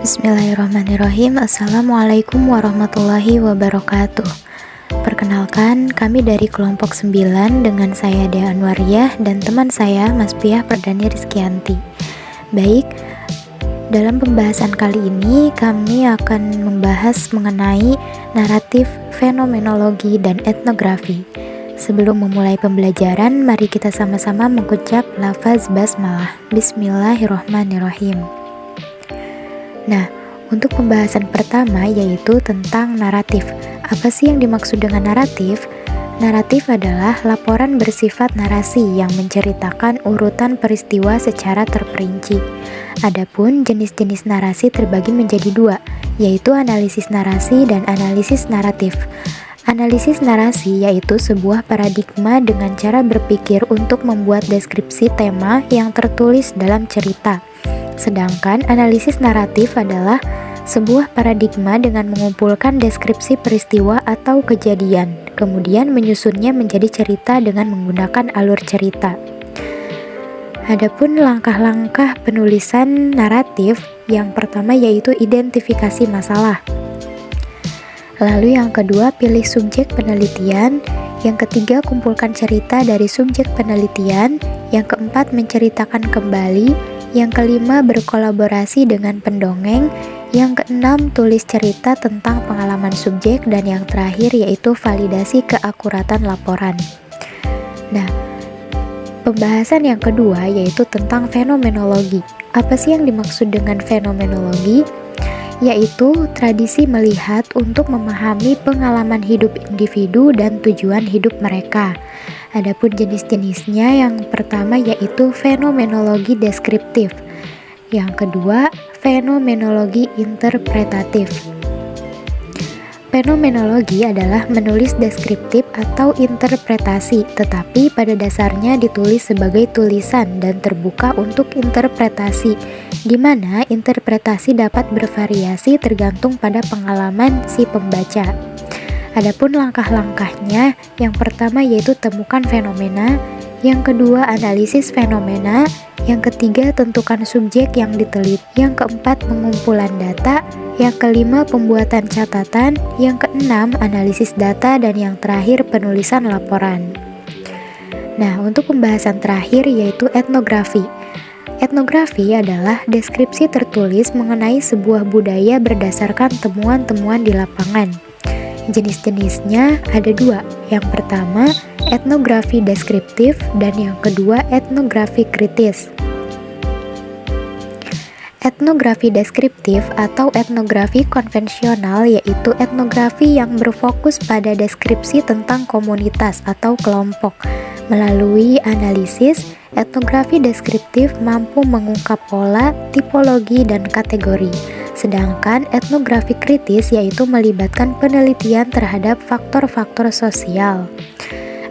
Bismillahirrahmanirrahim. Assalamualaikum warahmatullahi wabarakatuh. Perkenalkan, kami dari kelompok 9 dengan saya Dea Anwariyah dan teman saya Mas Piah Perdani Rizkyanti. Baik, dalam pembahasan kali ini kami akan membahas mengenai naratif, fenomenologi, dan etnografi. Sebelum memulai pembelajaran, mari kita sama-sama mengucap lafaz basmalah. Bismillahirrahmanirrahim. Nah, untuk pembahasan pertama yaitu tentang naratif. Apa sih yang dimaksud dengan naratif? Naratif adalah laporan bersifat narasi yang menceritakan urutan peristiwa secara terperinci. Adapun jenis-jenis narasi terbagi menjadi dua, yaitu analisis narasi dan analisis naratif. Analisis narasi yaitu sebuah paradigma dengan cara berpikir untuk membuat deskripsi tema yang tertulis dalam cerita. Sedangkan analisis naratif adalah sebuah paradigma dengan mengumpulkan deskripsi peristiwa atau kejadian, kemudian menyusunnya menjadi cerita dengan menggunakan alur cerita. Adapun langkah-langkah penulisan naratif, yang pertama yaitu identifikasi masalah. Lalu yang kedua, pilih subjek penelitian. Yang ketiga, kumpulkan cerita dari subjek penelitian. Yang keempat, menceritakan kembali. Yang kelima, berkolaborasi dengan pendongeng. Yang keenam, tulis cerita tentang pengalaman subjek. Dan yang terakhir yaitu validasi keakuratan laporan. Nah, pembahasan yang kedua yaitu tentang fenomenologi. Apa sih yang dimaksud dengan fenomenologi? Yaitu tradisi melihat untuk memahami pengalaman hidup individu dan tujuan hidup mereka. Adapun jenis-jenisnya, yang pertama yaitu fenomenologi deskriptif. Yang kedua, fenomenologi interpretatif. Fenomenologi adalah menulis deskriptif atau interpretasi, tetapi pada dasarnya ditulis sebagai tulisan dan terbuka untuk interpretasi, di mana interpretasi dapat bervariasi tergantung pada pengalaman si pembaca. Adapun langkah-langkahnya, yang pertama yaitu temukan fenomena, yang kedua analisis fenomena, yang ketiga tentukan subjek yang diteliti, yang keempat pengumpulan data, yang kelima pembuatan catatan, yang keenam analisis data, dan yang terakhir penulisan laporan. Nah, untuk pembahasan terakhir yaitu etnografi. Etnografi adalah deskripsi tertulis mengenai sebuah budaya berdasarkan temuan-temuan di lapangan. Jenis-jenisnya ada dua. Yang pertama, etnografi deskriptif, dan yang kedua, etnografi kritis. Etnografi deskriptif atau etnografi konvensional yaitu etnografi yang berfokus pada deskripsi tentang komunitas atau kelompok. Melalui analisis, etnografi deskriptif mampu mengungkap pola, tipologi, dan kategori. Sedangkan etnografi kritis yaitu melibatkan penelitian terhadap faktor-faktor sosial.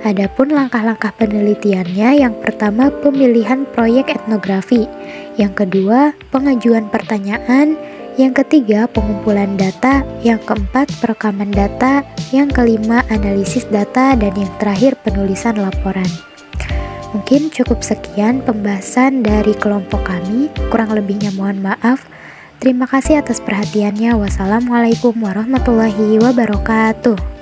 Adapun langkah-langkah penelitiannya, yang pertama pemilihan proyek etnografi, yang kedua pengajuan pertanyaan, yang ketiga pengumpulan data, yang keempat perekaman data, yang kelima analisis data, dan yang terakhir penulisan laporan. Mungkin cukup sekian pembahasan dari kelompok kami, kurang lebihnya mohon maaf. Terima kasih atas perhatiannya. Wassalamualaikum warahmatullahi wabarakatuh.